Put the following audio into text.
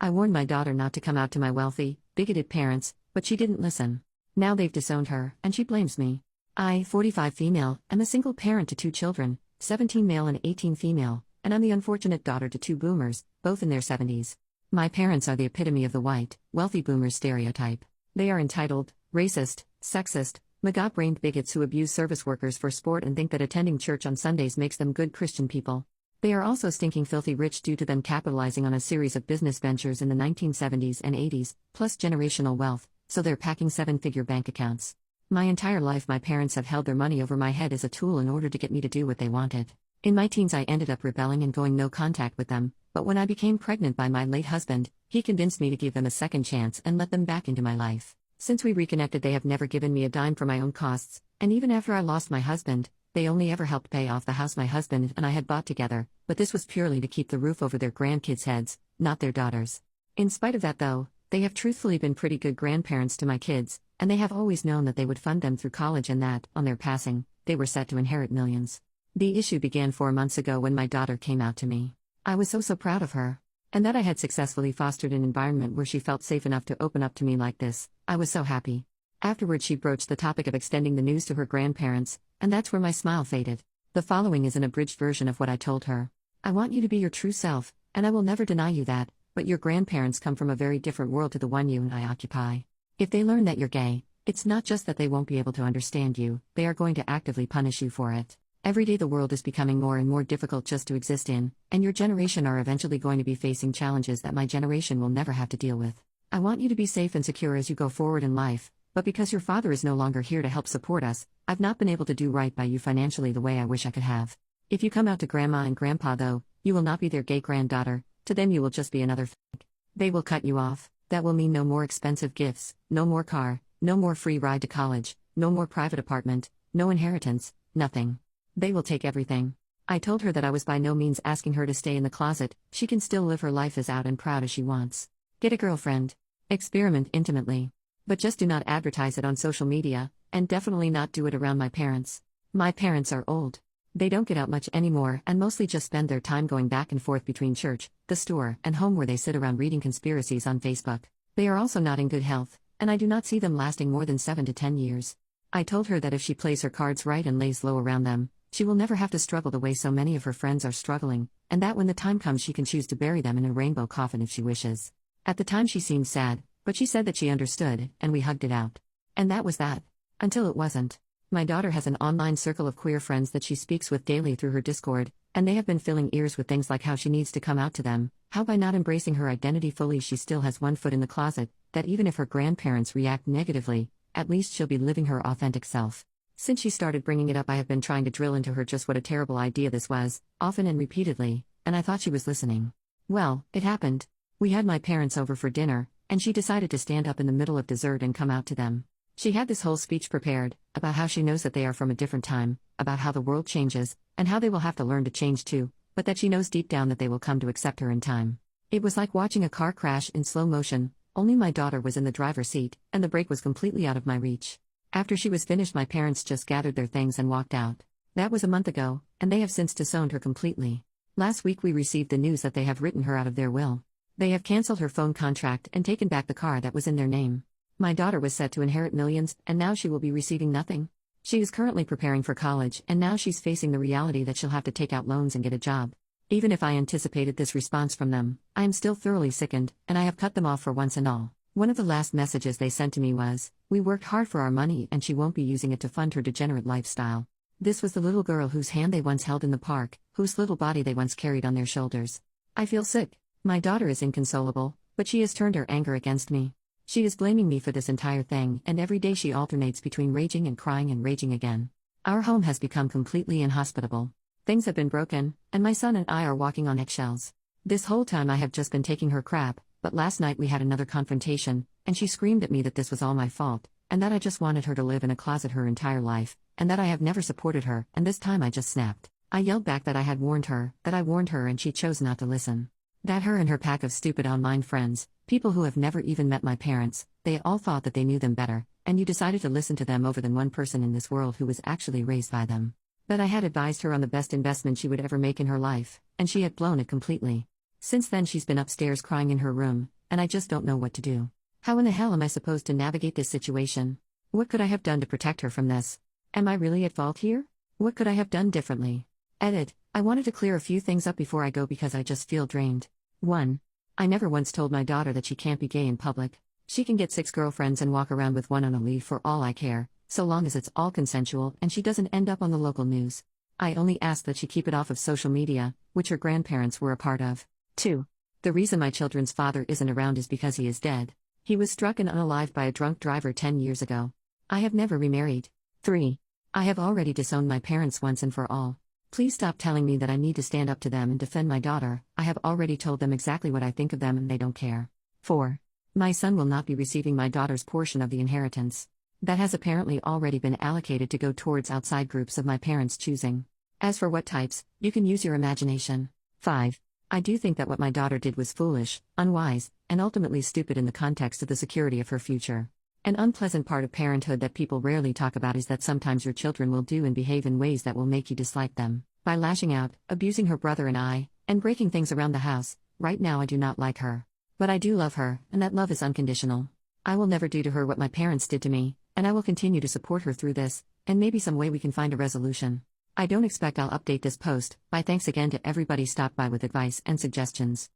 I warned my daughter not to come out to my wealthy, bigoted parents, but she didn't listen. Now they've disowned her, and she blames me. I, 45 female, am a single parent to 2 children, 17 male and 18 female, and I'm the unfortunate daughter to 2 boomers, both in their 70s. My parents are the epitome of the white, wealthy boomer stereotype. They are entitled, racist, sexist, maggot-brained bigots who abuse service workers for sport and think that attending church on Sundays makes them good Christian people. They are also stinking filthy rich due to them capitalizing on a series of business ventures in the 1970s and 80s, plus generational wealth, so they're packing 7-figure bank accounts. My entire life my parents have held their money over my head as a tool in order to get me to do what they wanted. In my teens I ended up rebelling and going no contact with them, but when I became pregnant by my late husband, he convinced me to give them a second chance and let them back into my life. Since we reconnected they have never given me a dime for my own costs, and even after I lost my husband, they only ever helped pay off the house my husband and I had bought together, but this was purely to keep the roof over their grandkids' heads, not their daughters. In spite of that though, they have truthfully been pretty good grandparents to my kids, and they have always known that they would fund them through college and that, on their passing, they were set to inherit millions. The issue began 4 months ago when my daughter came out to me. I was so proud of her. And that I had successfully fostered an environment where she felt safe enough to open up to me like this, I was so happy. Afterwards she broached the topic of extending the news to her grandparents, and that's where my smile faded. The following is an abridged version of what I told her. I want you to be your true self, and I will never deny you that, but your grandparents come from a very different world to the one you and I occupy. If they learn that you're gay, it's not just that they won't be able to understand you, they are going to actively punish you for it. Every day the world is becoming more and more difficult just to exist in, and your generation are eventually going to be facing challenges that my generation will never have to deal with. I want you to be safe and secure as you go forward in life, but because your father is no longer here to help support us, I've not been able to do right by you financially the way I wish I could have. If you come out to grandma and grandpa though, you will not be their gay granddaughter, to them you will just be another fake. They will cut you off. That will mean no more expensive gifts, no more car, no more free ride to college, no more private apartment, no inheritance, nothing. They will take everything. I told her that I was by no means asking her to stay in the closet, she can still live her life as out and proud as she wants. Get a girlfriend. Experiment intimately. But just do not advertise it on social media, and definitely not do it around my parents. My parents are old. They don't get out much anymore and mostly just spend their time going back and forth between church, the store, and home where they sit around reading conspiracies on Facebook. They are also not in good health, and I do not see them lasting more than 7 to 10 years. I told her that if she plays her cards right and lays low around them, she will never have to struggle the way so many of her friends are struggling, and that when the time comes she can choose to bury them in a rainbow coffin if she wishes. At the time she seemed sad, but she said that she understood, and we hugged it out. And that was that. Until it wasn't. My daughter has an online circle of queer friends that she speaks with daily through her Discord, and they have been filling ears with things like how she needs to come out to them, how by not embracing her identity fully she still has one foot in the closet, that even if her grandparents react negatively, at least she'll be living her authentic self. Since she started bringing it up I have been trying to drill into her just what a terrible idea this was, often and repeatedly, and I thought she was listening. Well, it happened. We had my parents over for dinner, and she decided to stand up in the middle of dessert and come out to them. She had this whole speech prepared, about how she knows that they are from a different time, about how the world changes, and how they will have to learn to change too, but that she knows deep down that they will come to accept her in time. It was like watching a car crash in slow motion, only my daughter was in the driver's seat, and the brake was completely out of my reach. After she was finished my parents just gathered their things and walked out. That was a month ago, and they have since disowned her completely. Last week we received the news that they have written her out of their will. They have cancelled her phone contract and taken back the car that was in their name. My daughter was set to inherit millions, and now she will be receiving nothing. She is currently preparing for college, and now she's facing the reality that she'll have to take out loans and get a job. Even if I anticipated this response from them, I am still thoroughly sickened, and I have cut them off for once and all. One of the last messages they sent to me was, "We worked hard for our money and she won't be using it to fund her degenerate lifestyle." This was the little girl whose hand they once held in the park, whose little body they once carried on their shoulders. I feel sick. My daughter is inconsolable, but she has turned her anger against me. She is blaming me for this entire thing, and every day she alternates between raging and crying and raging again. Our home has become completely inhospitable. Things have been broken, and my son and I are walking on eggshells. This whole time I have just been taking her crap, but last night we had another confrontation, and she screamed at me that this was all my fault, and that I just wanted her to live in a closet her entire life, and that I have never supported her, and this time I just snapped. I yelled back that I had warned her, that I warned her and she chose not to listen. That her and her pack of stupid online friends, people who have never even met my parents, they all thought that they knew them better, and you decided to listen to them over than one person in this world who was actually raised by them. That I had advised her on the best investment she would ever make in her life, and she had blown it completely. Since then, she's been upstairs crying in her room, and I just don't know what to do. How in the hell am I supposed to navigate this situation? What could I have done to protect her from this? Am I really at fault here? What could I have done differently? Edit. I wanted to clear a few things up before I go because I just feel drained. 1. I never once told my daughter that she can't be gay in public. She can get 6 girlfriends and walk around with one on a lead for all I care, so long as it's all consensual and she doesn't end up on the local news. I only ask that she keep it off of social media, which her grandparents were a part of. 2. The reason my children's father isn't around is because he is dead. He was struck and unalived by a drunk driver 10 years ago. I have never remarried. 3. I have already disowned my parents once and for all. Please stop telling me that I need to stand up to them and defend my daughter. I have already told them exactly what I think of them and they don't care. 4. My son will not be receiving my daughter's portion of the inheritance. That has apparently already been allocated to go towards outside groups of my parents' choosing. As for what types, you can use your imagination. 5. I do think that what my daughter did was foolish, unwise, and ultimately stupid in the context of the security of her future. An unpleasant part of parenthood that people rarely talk about is that sometimes your children will do and behave in ways that will make you dislike them. By lashing out, abusing her brother and breaking things around the house. Right now I do not like her. But I do love her, and that love is unconditional. I will never do to her what my parents did to me, and I will continue to support her through this, and maybe some way we can find a resolution. I don't expect I'll update this post. Bye. Thanks again to everybody stopped by with advice and suggestions.